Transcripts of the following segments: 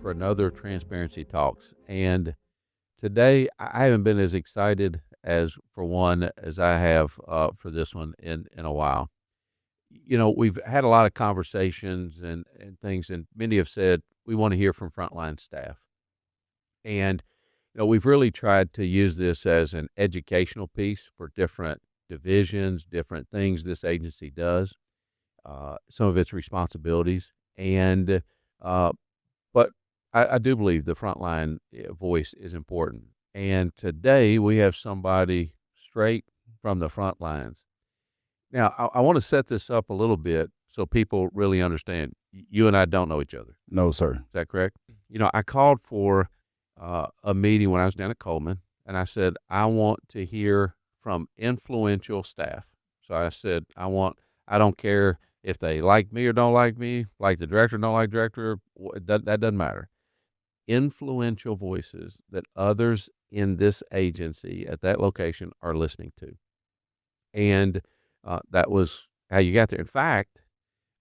for another Transparency Talks. And today, I haven't been as excited as for one as I have for this one in a while. You know, we've had a lot of conversations and things, and many have said we want to hear from frontline staff. And, we've really tried to use this as an educational piece for different divisions, different things this agency does, some of its responsibilities. And, but I do believe the frontline voice is important. And today we have somebody straight from the front lines. Now, I want to set this up a little bit so people really understand. You and I don't know each other. No, sir. Is that correct? I called for a meeting when I was down at Coleman, and I said, I want to hear from influential staff. So I said, I don't care if they like me or don't like me, like the director, don't like director, that doesn't matter. Influential voices that others in this agency at that location are listening to. And that was how you got there. In fact,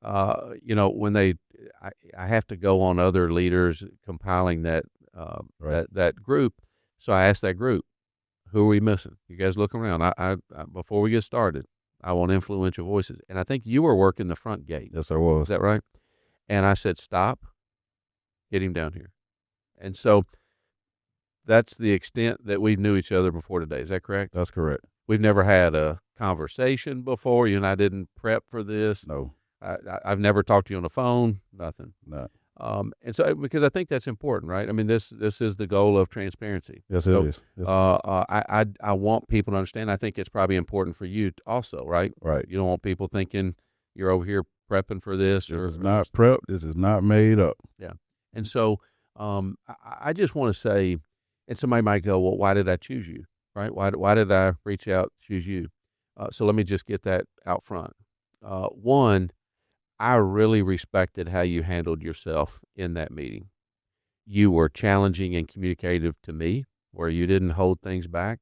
when I have to go on other leaders compiling that Right. that group. So I asked that group, who are we missing? You guys look around. I before we get started, I want influential voices. And I think you were working the front gate. Yes, there was. Is that right? And I said, stop, get him down here. And so that's the extent that we knew each other before today. Is that correct? That's correct. We've never had a conversation before. You and I didn't prep for this. No. I've never talked to you on the phone, nothing. No. And so, because I think that's important, right? I mean, this is the goal of transparency. Yes, So, it is. Yes, I want people to understand. I think it's probably important for you also, right? right. You don't want people thinking you're over here prepping for this. This is not prep. This is not made up. Yeah. And so, I just want to say, and somebody might go, well, why did I choose you, right? Why did I reach out, choose you? So let me just get that out front. One, I really respected how you handled yourself in that meeting. You were challenging and communicative to me, where you didn't hold things back.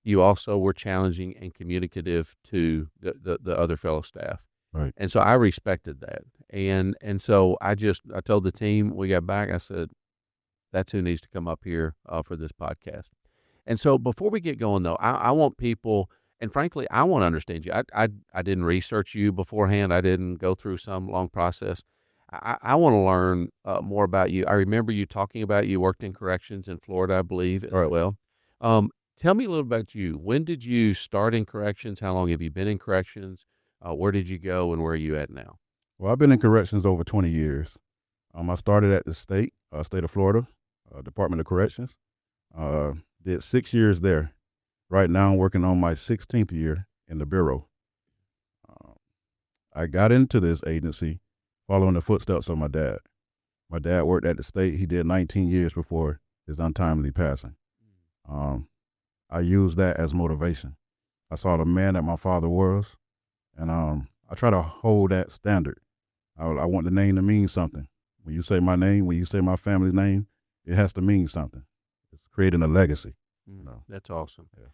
You also were challenging and communicative to the other fellow staff. Right. And so I respected that. And so I told the team, we got back, I said, that's who needs to come up here for this podcast. And so before we get going, though, I want people, and frankly, I want to understand you. I didn't research you beforehand. I didn't go through some long process. I want to learn more about you. I remember you talking about you worked in corrections in Florida, I believe, as well. Tell me a little about you. When did you start in corrections? How long have you been in corrections? Where did you go, and where are you at now? Well, I've been in corrections over 20 years. I started at the state of Florida, Department of Corrections. Did 6 years there. Right now, I'm working on my 16th year in the Bureau. I got into this agency following the footsteps of my dad. My dad worked at the state. He did 19 years before his untimely passing. I used that as motivation. I saw the man that my father was, and I try to hold that standard. I want the name to mean something. When you say my name, when you say my family's name, it has to mean something. It's creating a legacy. That's awesome. Yeah.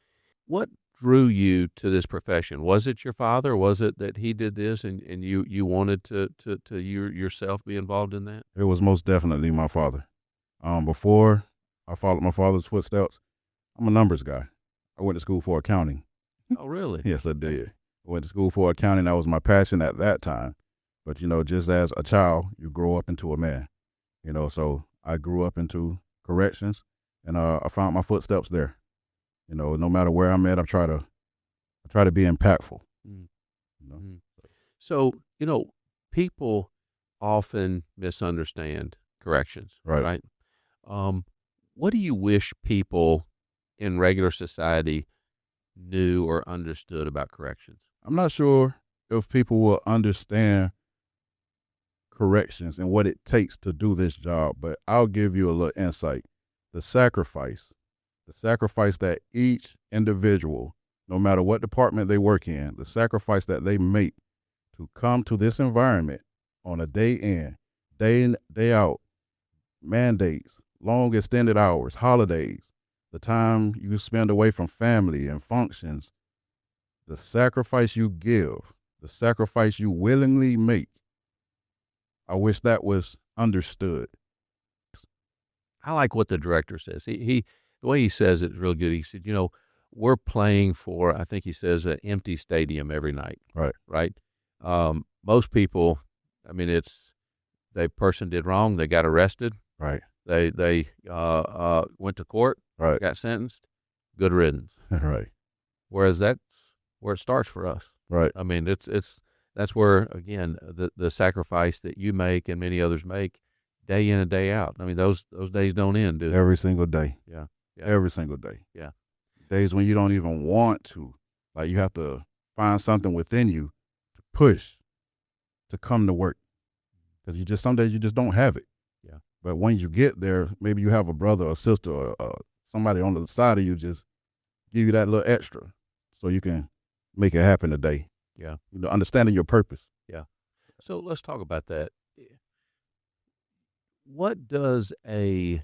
What drew you to this profession? Was it your father? Was it that he did this and you wanted to yourself be involved in that? It was most definitely my father. Before I followed my father's footsteps, I'm a numbers guy. I went to school for accounting. Oh, really? Yes, I did. I went to school for accounting. That was my passion at that time. But, just as a child, you grow up into a man. So I grew up into corrections, and I found my footsteps there. No matter where I'm at, I try to be impactful. So, people often misunderstand corrections, right? What do you wish people in regular society knew or understood about corrections? I'm not sure if people will understand corrections and what it takes to do this job, but I'll give you a little insight. The sacrifice that each individual, no matter what department they work in, the sacrifice that they make to come to this environment on a day in, day out, mandates, long extended hours, holidays, the time you spend away from family and functions, the sacrifice you give, the sacrifice you willingly make. I wish that was understood. I like what the director says. The way he says it is real good. He said, we're playing for, I think he says, an empty stadium every night. Right. Right. Most people, I mean, the person did wrong. They got arrested. Right. They went to court. Right. Got sentenced. Good riddance. Right. Whereas that's where it starts for us. Right. I mean, that's where, again, the sacrifice that you make and many others make day in and day out. I mean, those days don't end, do they? Every single day. Yeah. Every single day. Yeah. Days when you don't even want to. Like, you have to find something within you to push to come to work. Because some days you just don't have it. Yeah. But when you get there, maybe you have a brother or sister or somebody on the side of you just give you that little extra so you can make it happen today. Yeah. Understanding your purpose. Yeah. So let's talk about that. What does a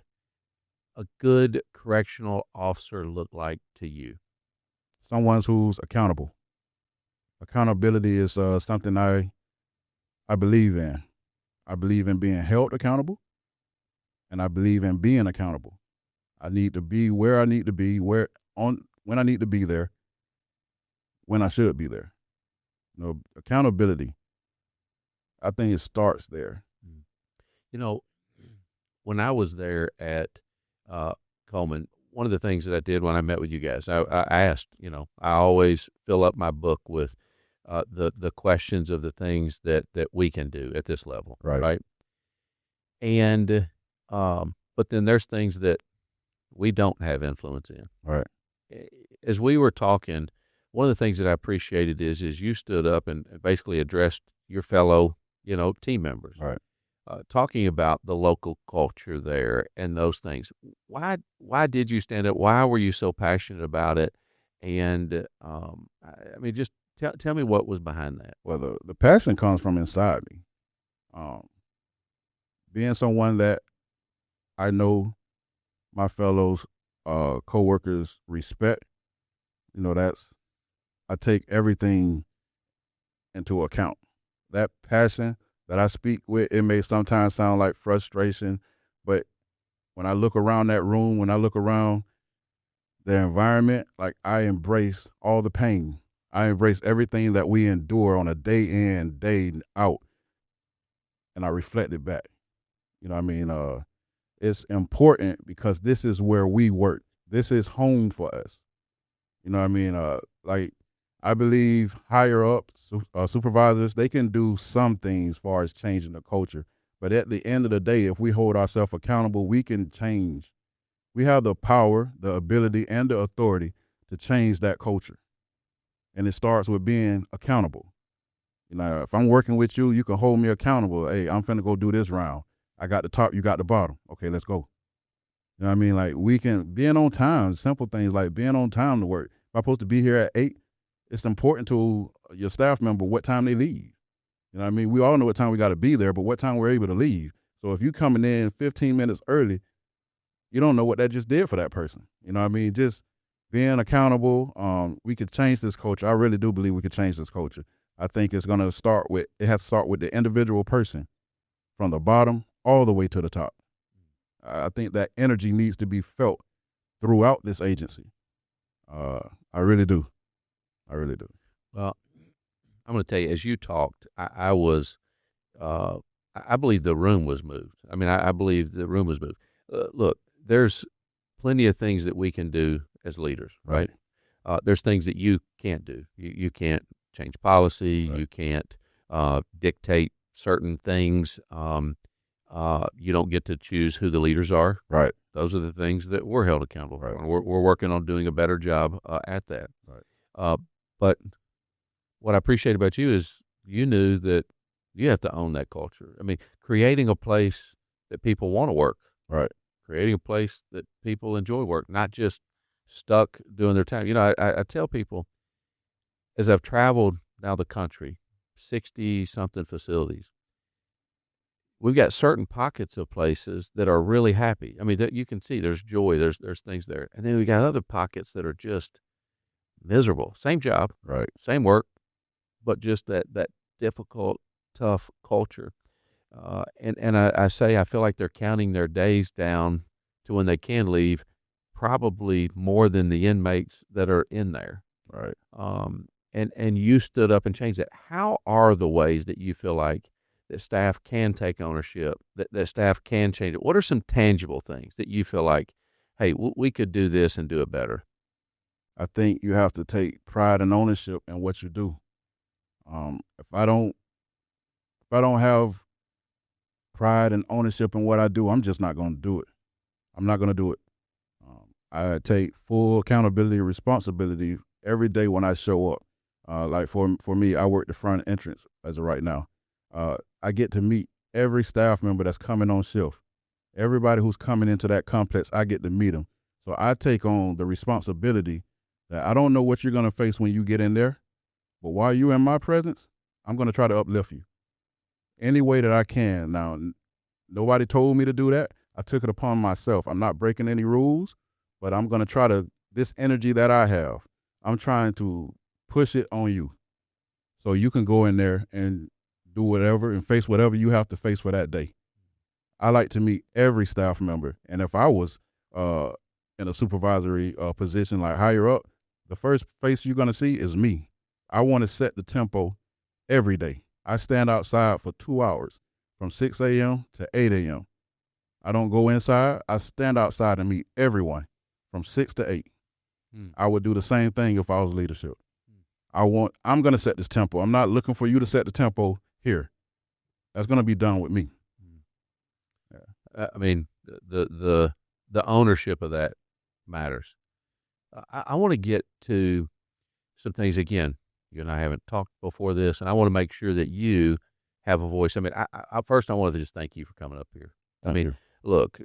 good correctional officer look like to you? Someone who's accountable. Accountability is something I believe in. I believe in being held accountable, and I believe in being accountable. I need to be where I need to be, when I need to be there, when I should be there. Accountability, I think it starts there. When I was there at Coleman, one of the things that I did when I met with you guys, I asked, I always fill up my book with the questions of the things that we can do at this level. Right. And, but then there's things that we don't have influence in. Right. As we were talking, one of the things that I appreciated is you stood up and basically addressed your fellow, team members. Right. Talking about the local culture there and those things. Why did you stand up? Why were you so passionate about it? And I mean, just tell me what was behind that. Well, the passion comes from inside me. Being someone that I know my fellows, coworkers respect, I take everything into account. That passion that I speak with, it may sometimes sound like frustration, but when I look around that room, when I look around the environment, like, I embrace all the pain. I embrace everything that we endure on a day in, day out, and I reflect it back. It's important because this is where we work. This is home for us. Like, I believe higher up supervisors, they can do some things as far as changing the culture. But at the end of the day, if we hold ourselves accountable, we can change. We have the power, the ability, and the authority to change that culture. And it starts with being accountable. If I'm working with you, you can hold me accountable. Hey, I'm finna go do this round. I got the top, you got the bottom. Okay, let's go. Like, we can, being on time, simple things like being on time to work. If I'm supposed to be here at 8, it's important to your staff member what time they leave. We all know what time we got to be there, but what time we're able to leave. So if you coming in 15 minutes early, you don't know what that just did for that person. Just being accountable. We could change this culture. I really do believe we could change this culture. I think it has to start with the individual person from the bottom all the way to the top. I think that energy needs to be felt throughout this agency. I really do. Well, I'm going to tell you, as you talked, I believe the room was moved. I believe the room was moved. Look, there's plenty of things that we can do as leaders, right? There's things that you can't do. You can't change policy. Right. You can't dictate certain things. You don't get to choose who the leaders are. Right. Those are the things that we're held accountable for. And we're working on doing a better job at that. Right. But what I appreciate about you is you knew that you have to own that culture. Creating a place that people want to work. Right. Creating a place that people enjoy work, not just stuck doing their time. I tell people, as I've traveled now the country, 60-something facilities, we've got certain pockets of places that are really happy. That you can see there's joy, there's things there. And then we got other pockets that are just miserable. Same job, right? Same work, but just that difficult, tough culture. And I say I feel like they're counting their days down to when they can leave, probably more than the inmates that are in there. Right. And you stood up and changed that. How are the ways that you feel like that staff can take ownership, that staff can change it? What are some tangible things that you feel like, hey, we could do this and do it better? I think you have to take pride and ownership in what you do. If I don't have pride and ownership in what I do, I'm just not going to do it. I'm not going to do it. I take full accountability and responsibility every day when I show up. Like for me, I work the front entrance as of right now. I get to meet every staff member that's coming on shift. Everybody who's coming into that complex, I get to meet them. So I take on the responsibility that I don't know what you're going to face when you get in there, but while you're in my presence, I'm going to try to uplift you any way that I can. Now, nobody told me to do that. I took it upon myself. I'm not breaking any rules, but I'm going to try to, this energy that I have, I'm trying to push it on you so you can go in there and do whatever and face whatever you have to face for that day. I like to meet every staff member. And if I was in a supervisory position like higher up, the first face you're going to see is me. I want to set the tempo every day. I stand outside for 2 hours from 6 a.m. to 8 a.m. I don't go inside. I stand outside and meet everyone from 6 to 8. I would do the same thing if I was leadership. I'm going to set this tempo. I'm not looking for you to set the tempo here. That's going to be done with me. I mean, the ownership of that matters. I want to get to some things again. You and I haven't talked before this, and I want to make sure that you have a voice. I mean, first I wanted to just thank you for coming up here. Thank you. Look,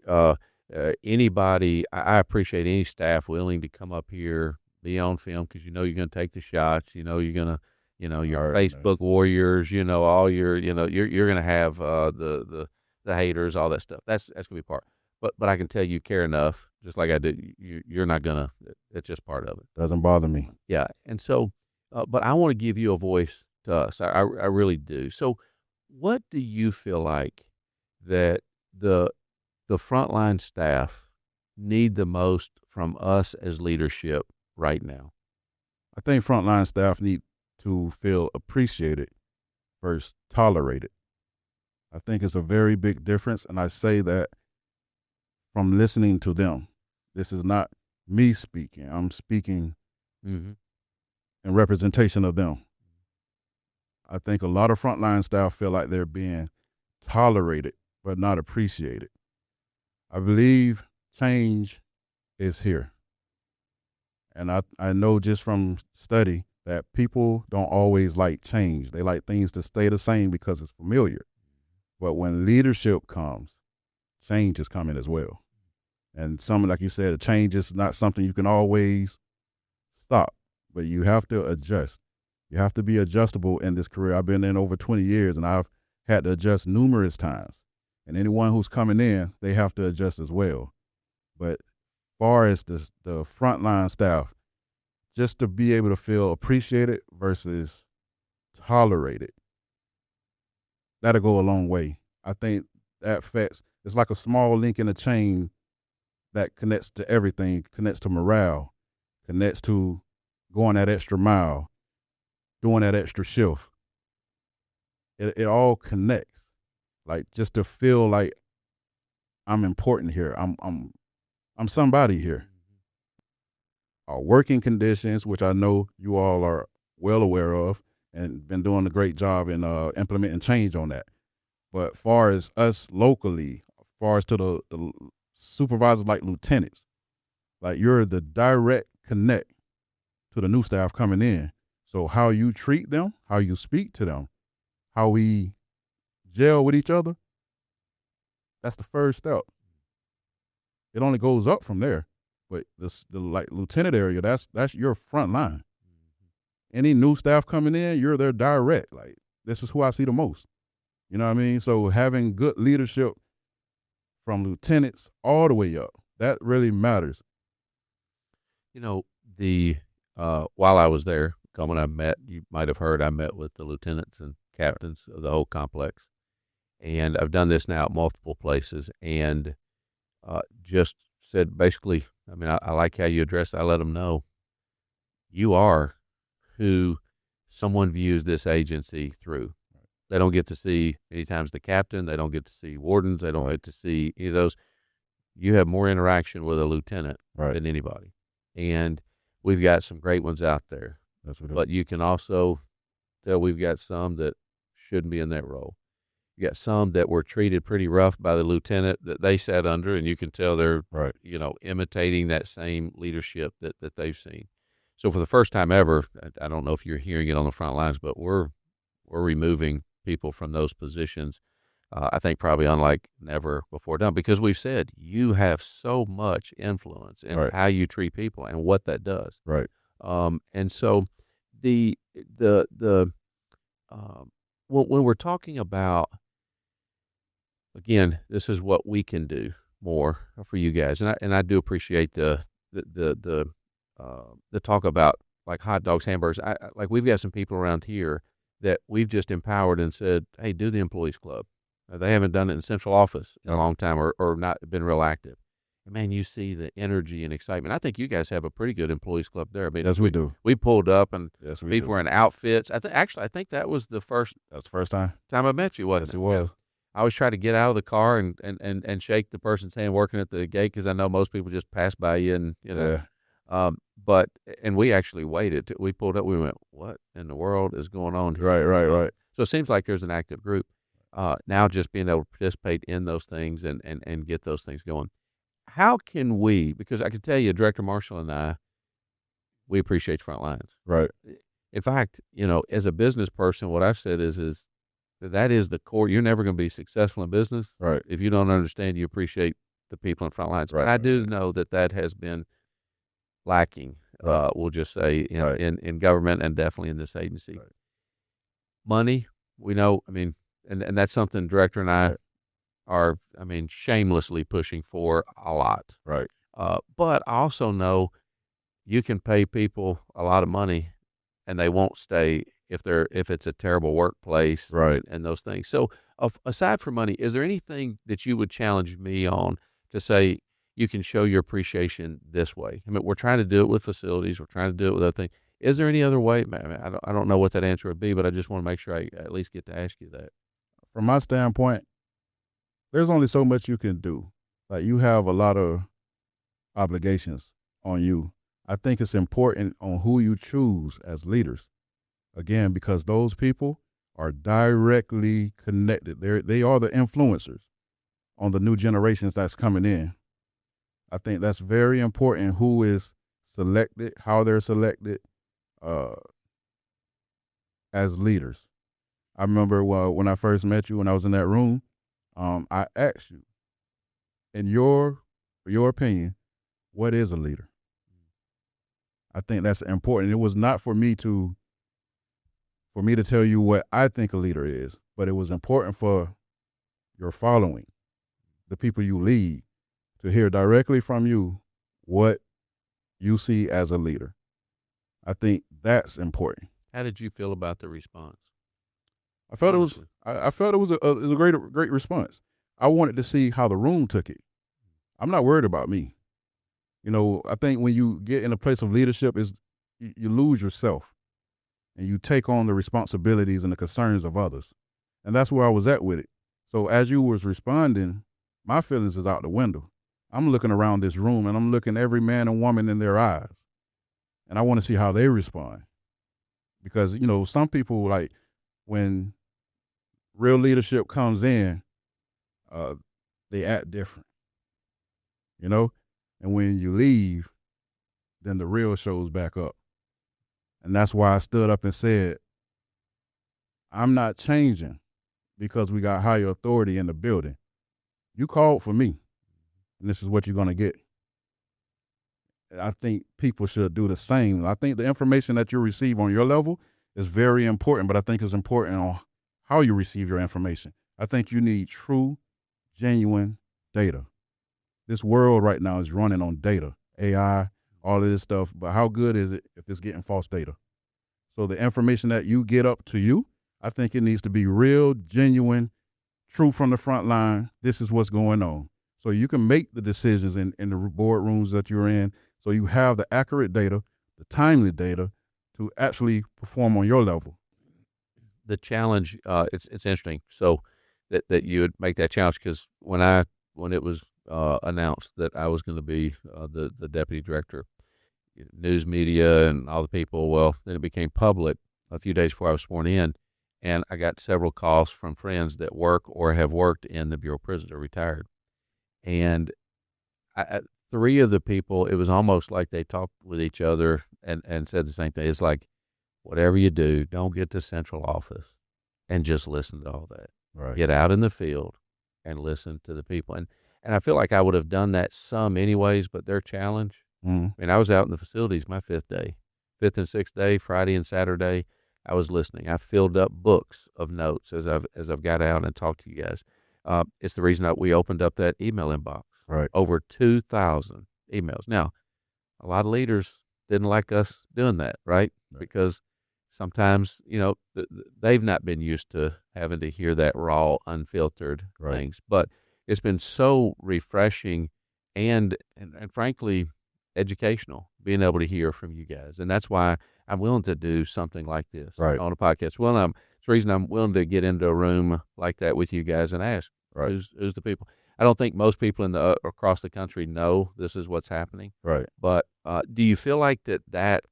anybody, I appreciate any staff willing to come up here, be on film, because you know you're going to take the shots. You know you're going to, your Facebook warriors. All your, you're going to have the haters, all that stuff. That's going to be part. But I can tell you care enough, just like I do. You're not gonna. It's just part of it. Doesn't bother me. Yeah, and so, but I want to give you a voice to us. I really do. So, what do you feel like that the frontline staff need the most from us as leadership right now? I think frontline staff need to feel appreciated versus tolerated. I think it's a very big difference, and I say that from listening to them. This is not me speaking. I'm speaking in representation of them. I think a lot of frontline staff feel like they're being tolerated but not appreciated. I believe change is here. And I know just from study that people don't always like change. They like things to stay the same because it's familiar. But when leadership comes, change is coming as well. And something like you said, a change is not something you can always stop, but you have to adjust. You have to be adjustable in this career. I've been in over 20 years, and I've had to adjust numerous times. And anyone who's coming in, they have to adjust as well. But as far as the frontline staff, just to be able to feel appreciated versus tolerated, that'll go a long way. I think that affects, it's like a small link in a chain that connects to everything, connects to morale, connects to going that extra mile, doing that extra shift. It all connects. Like, just to feel like I'm important here. I'm somebody here. Our working conditions, which I know you all are well aware of and been doing a great job in implementing change on that. But far as us locally, far as to the supervisors like lieutenants, like, you're the direct connect to the new staff coming in. So how you treat them, how you speak to them, how we gel with each other, that's the first step. It only goes up from there. But the like lieutenant area, that's your front line. Any new staff coming in, you're their direct. Like, this is who I see the most. You know what I mean? So having good leadership from lieutenants all the way up, that really matters. While I was there, when I met, you might have heard, I met with the lieutenants and captains of the whole complex. And I've done this now at multiple places. And just said basically, I mean, I like how you address it. I let them know you are who someone views this agency through. They don't get to see many times the captain. They don't get to see wardens. They don't get to see any of those. You have more interaction with a lieutenant than anybody. And we've got some great ones out there. But you can also tell we've got some that shouldn't be in that role. You got some that were treated pretty rough by the lieutenant that they sat under, and you can tell they're, imitating that same leadership that they've seen. So for the first time ever, I don't know if you're hearing it on the front lines, but we're removing people from those positions. I think probably unlike never before done, because we've said you have so much influence in how you treat people and what that does. Right. And so when we're talking about, again, this is what we can do more for you guys, and I do appreciate the talk about like hot dogs, hamburgers. Like we've got some people around here that we've just empowered and said, hey, do the employees club. They haven't done it in central office in a long time, or not been real active. And man, you see the energy and excitement. I think you guys have a pretty good employees club there. I mean, yes, we do. We pulled up and people do. were in outfits. I think that was the first. That's the first time I met you, wasn't it? Yes, it was. Yeah. I always try to get out of the car and shake the person's hand working at the gate, because I know most people just pass by you and But we actually waited. We pulled up. We went, what in the world is going on here? Right. So it seems like there's an active group. Now just being able to participate in those things and get those things going. How can we, because I can tell you, Director Marshall and I, we appreciate Frontlines. Right. In fact, as a business person, what I've said is that is the core. You're never going to be successful in business if you don't understand you appreciate the people in Frontlines. Right. And I do know that has been lacking, we'll just say, in government and definitely in this agency. Right. Money, we know, I mean, and that's something Director and I are, shamelessly pushing for a lot. Right. But I also know you can pay people a lot of money and they won't stay if it's a terrible workplace, and those things. So aside from money, is there anything that you would challenge me on to say you can show your appreciation this way? I mean, we're trying to do it with facilities. We're trying to do it with other things. Is there any other way? I don't know what that answer would be, but I just want to make sure I at least get to ask you that. From my standpoint, there's only so much you can do. Like, you have a lot of obligations on you. I think it's important on who you choose as leaders. Again, because those people are directly connected. They are the influencers on the new generations that's coming in. I think that's very important, who is selected, how they're selected as leaders. I remember when I first met you, when I was in that room, I asked you, in your opinion, what is a leader? I think that's important. It was not for me to tell you what I think a leader is, but it was important for your following, the people you lead, to hear directly from you what you see as a leader. I think that's important. How did you feel about the response? I felt it was a great response. I wanted to see how the room took it. I'm not worried about me. I think when you get in a place of leadership, you lose yourself and you take on the responsibilities and the concerns of others. And that's where I was at with it. So as you was responding, my feelings is out the window. I'm looking around this room and I'm looking every man and woman in their eyes. And I want to see how they respond. Because, some people, like, when real leadership comes in, they act different, and when you leave, then the real shows back up. And that's why I stood up and said, I'm not changing because we got higher authority in the building. You called for me, and this is what you're going to get. I think people should do the same. I think the information that you receive on your level is very important, but I think it's important on how you receive your information. I think you need true, genuine data. This world right now is running on data, AI, all of this stuff, but how good is it if it's getting false data? So the information that you get up to you, I think it needs to be real, genuine, true from the front line. This is what's going on. so you can make the decisions in the boardrooms that you're in. So you have the accurate data, the timely data to actually perform on your level. The challenge, it's interesting. So that you would make that challenge, because when it was announced that I was going to be the deputy director, news media and all the people, well, then it became public a few days before I was sworn in, and I got several calls from friends that work or have worked in the Bureau of Prisons or retired, and three of the people, it was almost like they talked with each other and said the same thing. It's like, whatever you do, don't get to central office and just listen to all that. Right. Get out in the field and listen to the people. And I feel like I would have done that some anyways, but their challenge, Mm-hmm. I mean, I was out in the facilities my fifth and sixth day, Friday and Saturday, I was listening. I filled up books of notes as I've got out and talked to you guys. It's the reason that we opened up that email inbox. Right. Over 2,000 emails. Now, a lot of leaders didn't like us doing that, right? Because sometimes, they've not been used to having to hear that raw, unfiltered things. But it's been so refreshing and frankly, educational, being able to hear from you guys. And that's why I'm willing to do something like this on a podcast. Well, it's the reason I'm willing to get into a room like that with you guys and ask, who's the people? I don't think most people across the country know this is what's happening. Right. But do you feel like that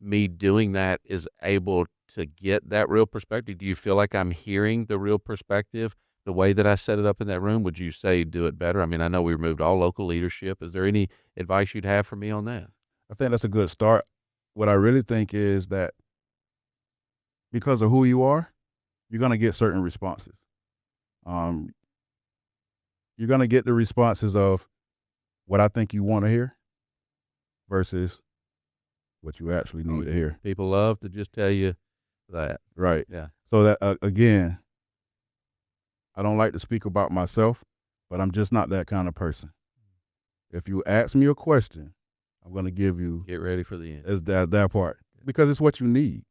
me doing that is able to get that real perspective? Do you feel like I'm hearing the real perspective the way that I set it up in that room? Would you say do it better? I mean, I know we removed all local leadership. Is there any advice you'd have for me on that? I think that's a good start. What I really think is that because of who you are, you're going to get certain responses. You're going to get the responses of what I think you want to hear versus what you actually need to hear. People love to just tell you that. Right. Yeah. So that, again, I don't like to speak about myself, but I'm just not that kind of person. If you ask me a question, I'm going to give you. Get ready for the end. Is that part. Because it's what you need.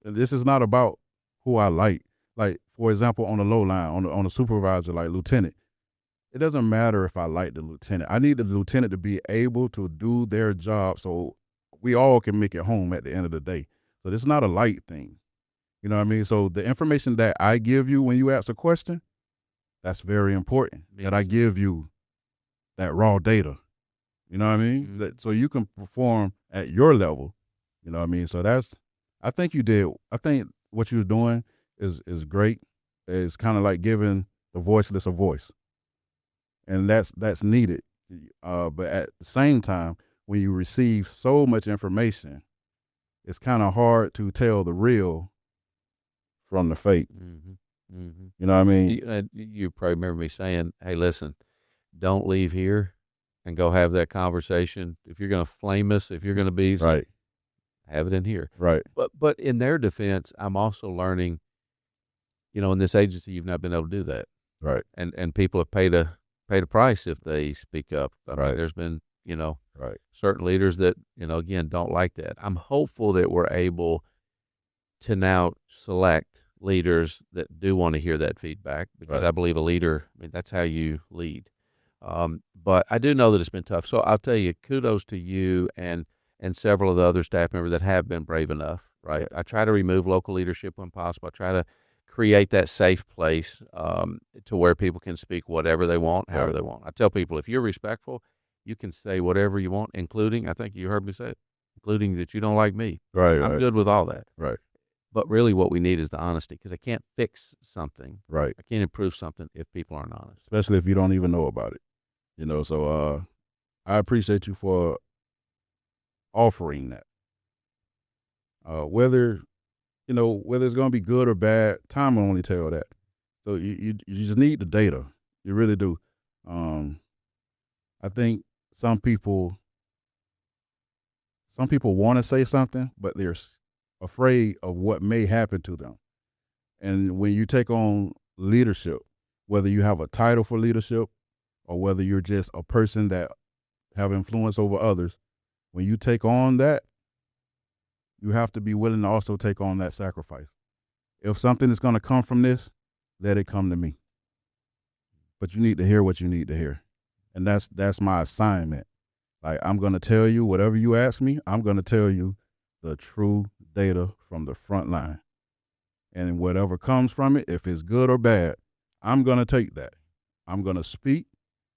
And this is not about who I like. Like, for example, on the low line, on a supervisor like lieutenant, it doesn't matter if I like the lieutenant. I need the lieutenant to be able to do their job so we all can make it home at the end of the day. So this is not a light thing. You know what I mean? So the information that I give you when you ask a question, that's very important. Yes. That I give you that raw data. You know what I mean? Mm-hmm. So you can perform at your level. You know what I mean? So I think what you're doing is great. It's kind of like giving the voiceless a voice. And that's needed. But at the same time, when you receive so much information, it's kind of hard to tell the real from the fake. Mm-hmm. Mm-hmm. You know what I mean? You probably remember me saying, hey, listen, don't leave here and go have that conversation. If you're going to flame us, if you're going to be right, have it in here. Right. But in their defense, I'm also learning, in this agency, you've not been able to do that. Right. And people have paid a price if they speak up. I mean, there's been, right, certain leaders that, again, don't like that. I'm hopeful that we're able to now select leaders that do want to hear that feedback, because I believe a leader, that's how you lead. But I do know that it's been tough. So I'll tell you, kudos to you and several of the other staff members that have been brave enough, right? I try to remove local leadership when possible. I try to create that safe place to where people can speak whatever they want, however they want. I tell people, if you're respectful, you can say whatever you want, including, I think you heard me say it, including that you don't like me. Right. I'm good with all that. Right. But really what we need is the honesty, because I can't fix something. Right. I can't improve something if people aren't honest. Especially if you don't even know about it. So I appreciate you for offering that. Whether it's going to be good or bad, time will only tell that. So you just need the data. You really do. I think some people want to say something, but they're afraid of what may happen to them. And when you take on leadership, whether you have a title for leadership or whether you're just a person that have influence over others, when you take on that, you have to be willing to also take on that sacrifice. If something is going to come from this, let it come to me. but you need to hear what you need to hear. And that's my assignment. Like, I'm going to tell you whatever you ask me, I'm going to tell you the true data from the front line. And whatever comes from it, if it's good or bad, I'm going to take that. I'm going to speak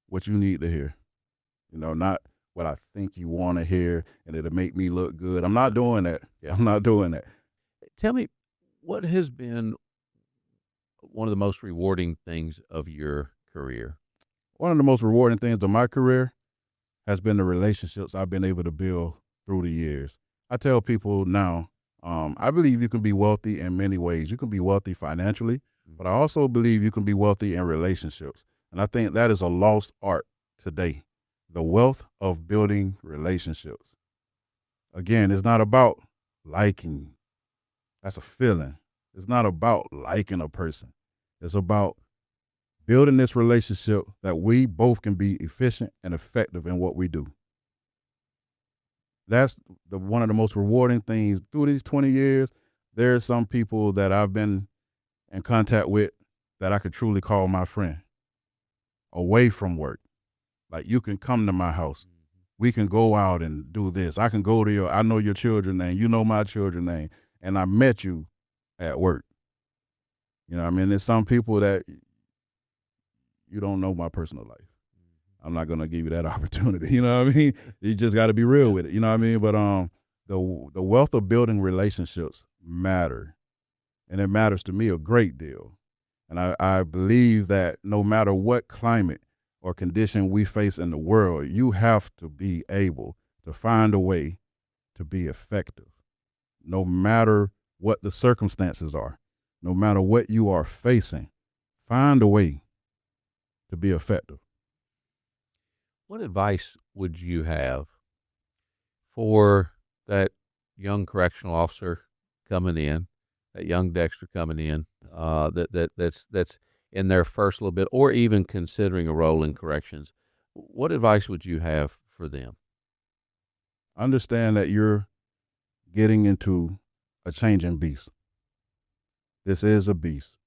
what you need to hear. Not what I think you want to hear and it'll make me look good. I'm not doing that. I'm not doing that. Tell me, what has been one of the most rewarding things of your career? One of the most rewarding things of my career has been the relationships I've been able to build through the years. I tell people now, I believe you can be wealthy in many ways. You can be wealthy financially, but I also believe you can be wealthy in relationships. And I think that is a lost art today, the wealth of building relationships. Again, it's not about liking. That's a feeling. It's not about liking a person. It's about building this relationship that we both can be efficient and effective in what we do. That's one of the most rewarding things through these 20 years. There are some people that I've been in contact with that I could truly call my friend away from work. Like, you can come to my house. We can go out and do this. I can go to I know your children's name. You know my children's name. And I met you at work. I mean, there's some people that you don't know my personal life. I'm not going to give you that opportunity. You know what I mean? You just got to be real with it. You know what I mean? But the wealth of building relationships matter. And it matters to me a great deal. And I believe that no matter what climate or condition we face in the world, you have to be able to find a way to be effective. No matter what the circumstances are, no matter what you are facing, find a way to be effective. What advice would you have for that young correctional officer coming in, that young Dexter coming in, that's in their first little bit, or even considering a role in corrections? What advice would you have for them? Understand that you're getting into a changing beast. This is a beast.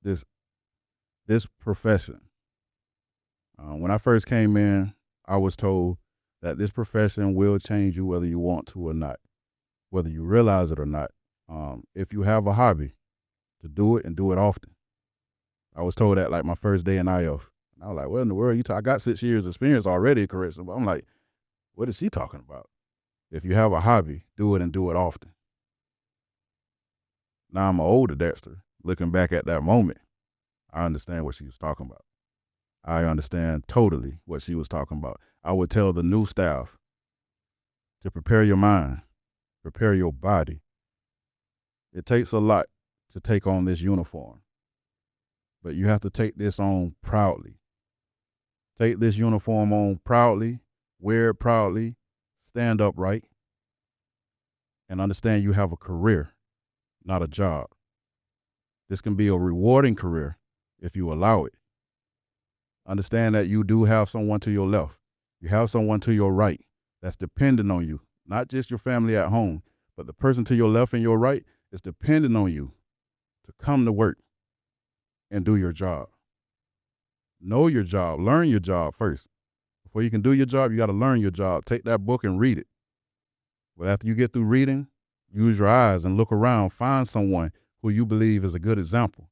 This profession. When I first came in, I was told that this profession will change you whether you want to or not, whether you realize it or not. If you have a hobby, to do it and do it often. I was told that like my first day in IF. And I was like, what in the world? I got 6 years experience already in correction. But I'm like, what is she talking about? If you have a hobby, do it and do it often. Now I'm an older Dexter. Looking back at that moment, I understand what she was talking about. I understand totally what she was talking about. I would tell the new staff to prepare your mind, prepare your body. It takes a lot to take on this uniform, but you have to take this on proudly. Take this uniform on proudly, wear it proudly, stand upright, and understand you have a career, not a job. This can be a rewarding career if you allow it. Understand that you do have someone to your left. You have someone to your right that's dependent on you, not just your family at home, but the person to your left and your right is dependent on you to come to work and do your job. Know your job. Learn your job first. Before you can do your job, you got to learn your job. Take that book and read it. But after you get through reading, use your eyes and look around. Find someone who you believe is a good example.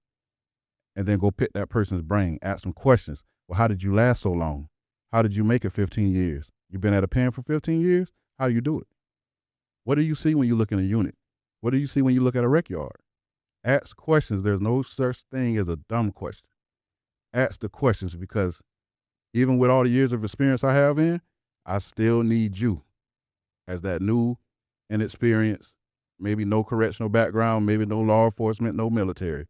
And then go pick that person's brain. Ask some questions. Well, how did you last so long? How did you make it 15 years? You've been at a pen for 15 years? How do you do it? What do you see when you look in a unit? What do you see when you look at a rec yard? Ask questions. There's no such thing as a dumb question. Ask the questions, because even with all the years of experience I have I still need you as that new inexperienced, maybe no correctional background, maybe no law enforcement, no military.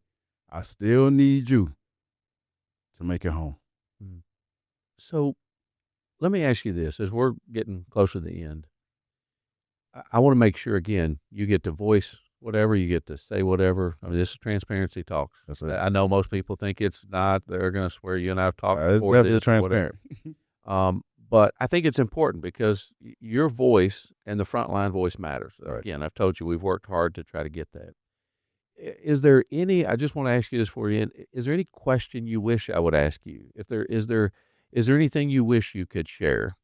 I still need you to make it home. So let me ask you this, as we're getting closer to the end. I want to make sure, again, you get to voice whatever, you get to say whatever. I mean, this is Transparency Talks. That's right. I know most people think it's not. They're going to swear you and I have talked It's before definitely this. transparent. But I think it's important because your voice and the frontline voice matters. Right. Again, I've told you we've worked hard to try to get that. Is there any, I just want to ask you this for you, is there any question you wish I would ask you? If there is there anything you wish you could share?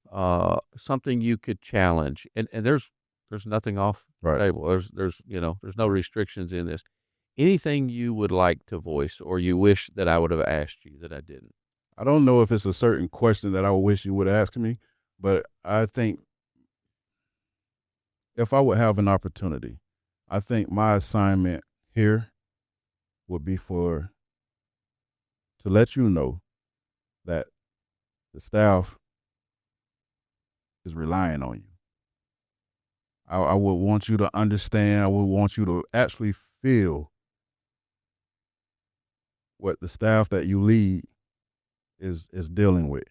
Something you could challenge? And there's nothing off the Right. table. There's there's no restrictions in this. Anything you would like to voice or you wish that I would have asked you that I didn't? I don't know if it's a certain question that I wish you would ask me, but I think if I would have an opportunity, I think my assignment here would be to let you know that the staff is relying on you. I would want you to understand. I would want you to actually feel what the staff that you lead is dealing with,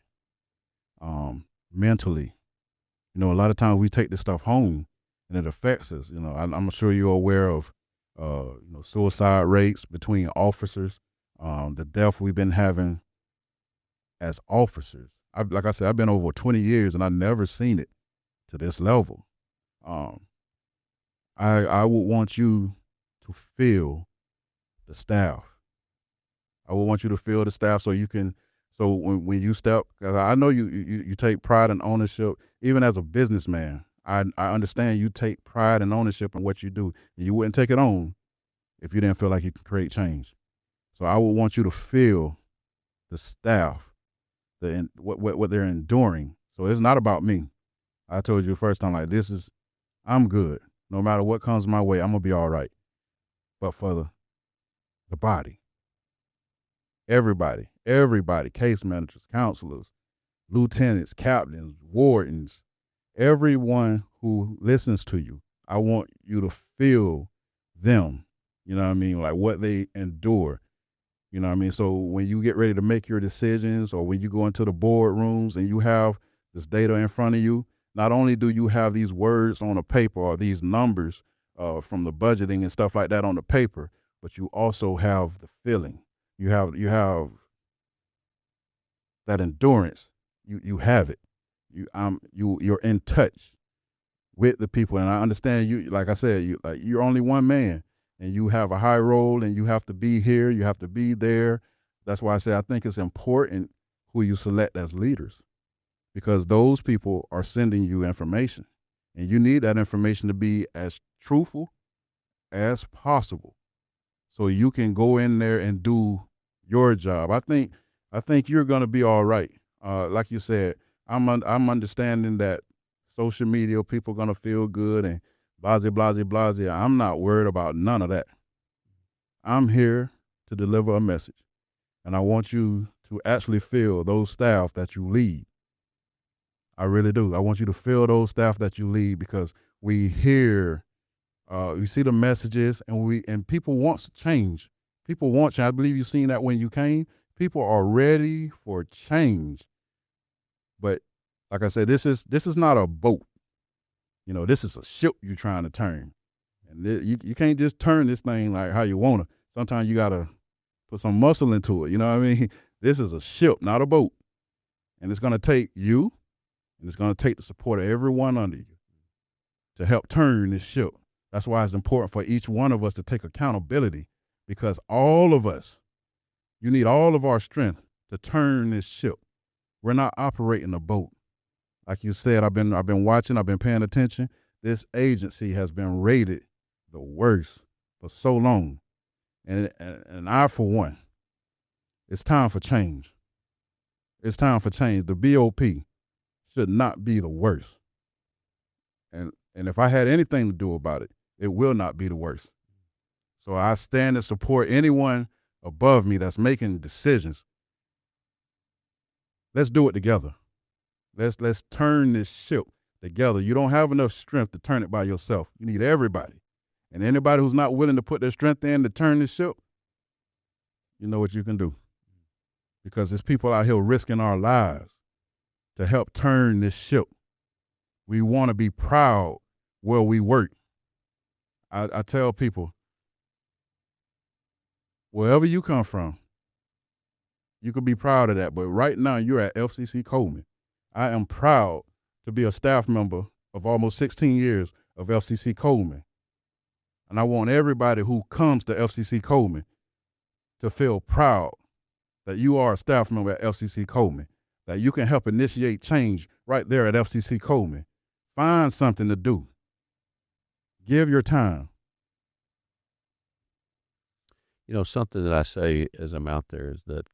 mentally. A lot of times we take this stuff home and it affects us. I'm sure you're aware of suicide rates between officers, the death we've been having as officers. Like I said, I've been over 20 years and I've never seen it to this level. I would want you to feel the staff. I would want you to feel the staff so you can, so when you step, because I know you take pride and ownership, even as a businessman. I understand you take pride and ownership in what you do. And you wouldn't take it on if you didn't feel like you could create change. So I would want you to feel the staff, what they're enduring. So it's not about me. I told you the first time, like, I'm good. No matter what comes my way, I'm gonna be all right. But for the body, everybody, case managers, counselors, lieutenants, captains, wardens, everyone who listens to you, I want you to feel them. You know what I mean? Like what they endure. You know what I mean? So when you get ready to make your decisions or when you go into the boardrooms and you have this data in front of you, not only do you have these words on a paper or these numbers from the budgeting and stuff like that on the paper, but you also have the feeling. You have that endurance. You have it. You're in touch with the people, and I understand you. Like I said, you're only one man, and you have a high role, and you have to be here. You have to be there. That's why I say I think it's important who you select as leaders, because those people are sending you information, and you need that information to be as truthful as possible, so you can go in there and do your job. I think you're going to be all right. Like you said, I'm understanding that social media people are going to feel good and blase, blase, blase. I'm not worried about none of that. I'm here to deliver a message, and I want you to actually feel those staff that you lead. I really do. I want you to feel those staff that you lead, because we hear, we see the messages, and people want change. People want change. I believe you've seen that when you came. People are ready for change. But like I said, this is not a boat. This is a ship you're trying to turn. And you can't just turn this thing like how you want to. Sometimes you got to put some muscle into it. You know what I mean? This is a ship, not a boat. And it's going to take you, and it's going to take the support of everyone under you to help turn this ship. That's why it's important for each one of us to take accountability, because all of us, you need all of our strength to turn this ship. We're not operating a boat. Like you said, I've been watching, I've been paying attention. This agency has been rated the worst for so long. And I, for one, it's time for change. It's time for change. The BOP should not be the worst. And if I had anything to do about it, it will not be the worst. So I stand and support anyone above me that's making decisions. Let's do it together. Let's turn this ship together. You don't have enough strength to turn it by yourself. You need everybody. And anybody who's not willing to put their strength in to turn this ship, you know what you can do. Because there's people out here risking our lives to help turn this ship. We want to be proud where we work. I tell people, wherever you come from, you could be proud of that. But right now, you're at FCC Coleman. I am proud to be a staff member of almost 16 years of FCC Coleman. And I want everybody who comes to FCC Coleman to feel proud that you are a staff member at FCC Coleman, that you can help initiate change right there at FCC Coleman. Find something to do. Give your time. You know, something that I say as I'm out there is that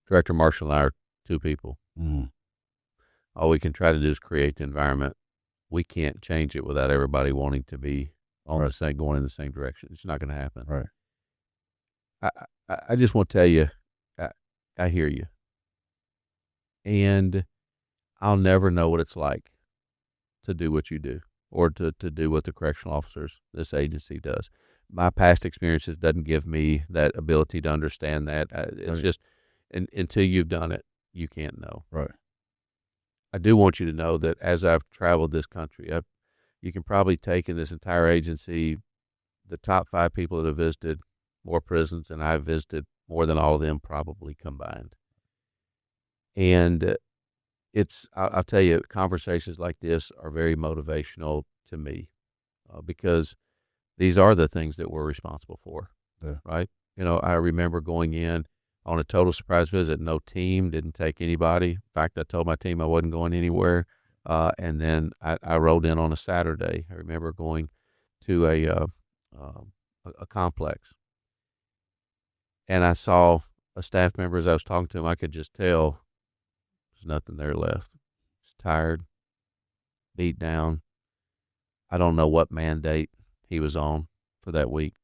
Director Marshall and I are two people. Mm. All we can try to do is create the environment. We can't change it without everybody wanting to be on the same, going in the same direction. It's not going to happen. Right. I just want to tell you, I hear you. And I'll never know what it's like to do what you do or to do what the correctional officers, this agency does. My past experiences doesn't give me that ability to understand that. It's just, until you've done it, you can't know. Right. I do want you to know that as I've traveled this country, you can probably take in this entire agency the top 5 people that have visited more prisons, and I've visited more than all of them probably combined. And I'll tell you, conversations like this are very motivational to me because these are the things that we're responsible for, right? You know, I remember going in on a total surprise visit. No team, didn't take anybody. In fact, I told my team I wasn't going anywhere. And then I rolled in on a Saturday. I remember going to a complex. And I saw a staff member, as I was talking to him, I could just tell there's nothing there left. He's tired, beat down. I don't know what mandate he was on for that week.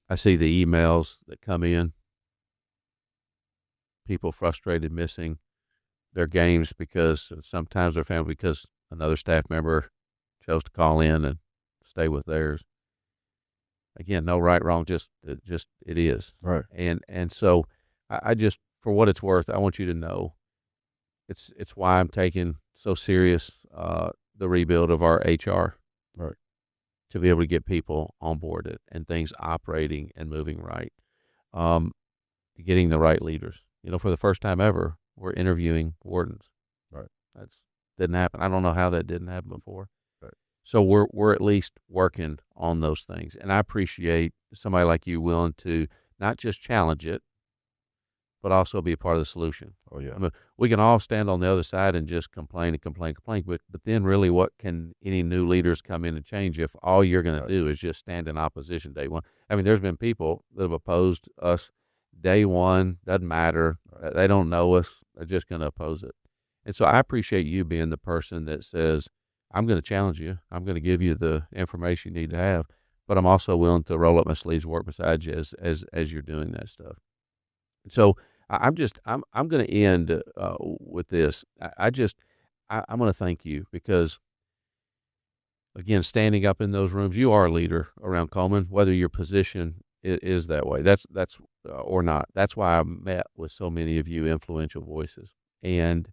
I see the emails that come in, people frustrated, missing their games because sometimes their family, because another staff member chose to call in and stay with theirs. Again, no right, wrong, just it is. Right. And so I just, for what it's worth, I want you to know it's why I'm taking so serious the rebuild of our HR. Right. To be able to get people on board and things operating and moving right. Getting the right leaders. You know, for the first time ever, we're interviewing wardens. Right. That's didn't happen. I don't know how that didn't happen before. Right. So we're at least working on those things. And I appreciate somebody like you willing to not just challenge it, but also be a part of the solution. Oh, yeah. I mean, we can all stand on the other side and just complain, but then really what can any new leaders come in and change if all you're going to do is just stand in opposition day one? I mean, there's been people that have opposed us day one, doesn't matter. Right. They don't know us. They're just going to oppose it. And so I appreciate you being the person that says, I'm going to challenge you. I'm going to give you the information you need to have, but I'm also willing to roll up my sleeves, work beside you as you're doing that stuff. So I'm going to end with this. I'm going to thank you because, again, standing up in those rooms, you are a leader around Coleman, whether your position is that way. That's or not. That's why I met with so many of you influential voices. And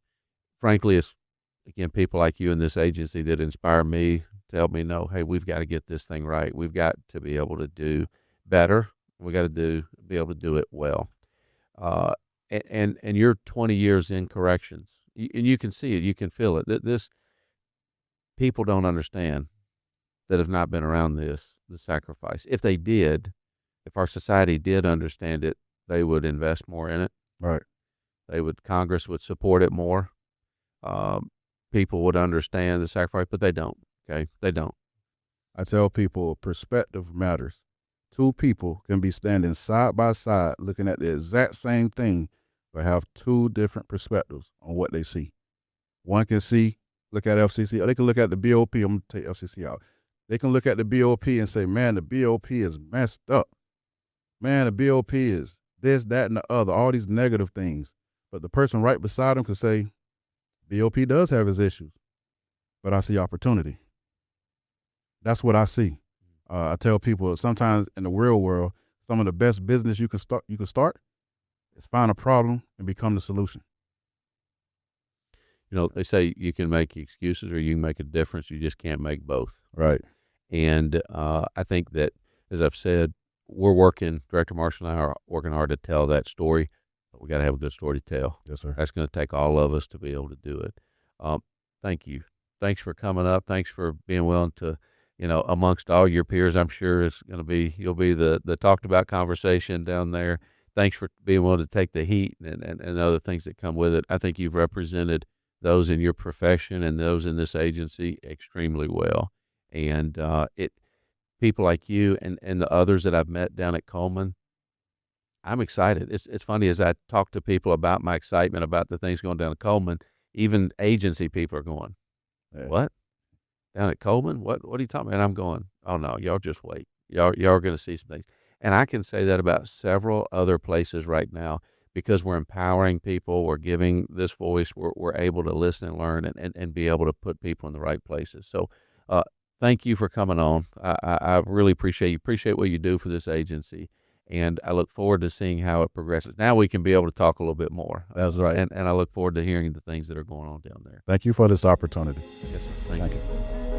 frankly, it's, again, people like you in this agency that inspire me to help me know, hey, we've got to get this thing right. We've got to be able to do better. We got to be able to do it well. And you're 20 years in corrections, and you can see it, you can feel it. This people don't understand that have not been around the sacrifice. If they did, if our society did understand it, they would invest more in it. Right. Congress would support it more. People would understand the sacrifice, but they don't. Okay, they don't. I tell people perspective matters. 2 people can be standing side by side looking at the exact same thing, but have 2 different perspectives on what they see. One can look at FCC, or they can look at the BOP. I'm going to take FCC out. They can look at the BOP and say, man, the BOP is messed up. Man, the BOP is this, that, and the other, all these negative things. But the person right beside them could say, BOP does have its issues, but I see opportunity. That's what I see. I tell people sometimes in the real world, some of the best business you can start is find a problem and become the solution. You know, they say you can make excuses or you can make a difference. You just can't make both. Right. And I think that, as I've said, Director Marshall and I are working hard to tell that story, but we got to have a good story to tell. Yes, sir. That's going to take all of us to be able to do it. Thank you. thanks for coming up. Thanks for being willing to, amongst all your peers, I'm sure it's going to be, you'll be the talked about conversation down there. Thanks for being willing to take the heat and other things that come with it. I think you've represented those in your profession and those in this agency extremely well. And people like you and the others that I've met down at Coleman, I'm excited. It's funny as I talk to people about my excitement about the things going down at Coleman, even agency people are going, Yeah. "What? Down at Coleman? What are you talking about?" And I'm going, "Oh no, y'all just wait. Y'all are going to see some things." And I can say that about several other places right now because we're empowering people, we're giving this voice, we're able to listen and learn and be able to put people in the right places. So, thank you for coming on. I really appreciate what you do for this agency. And I look forward to seeing how it progresses. Now we can be able to talk a little bit more. That's right. And I look forward to hearing the things that are going on down there. Thank you for this opportunity. Yes, sir. Thank you.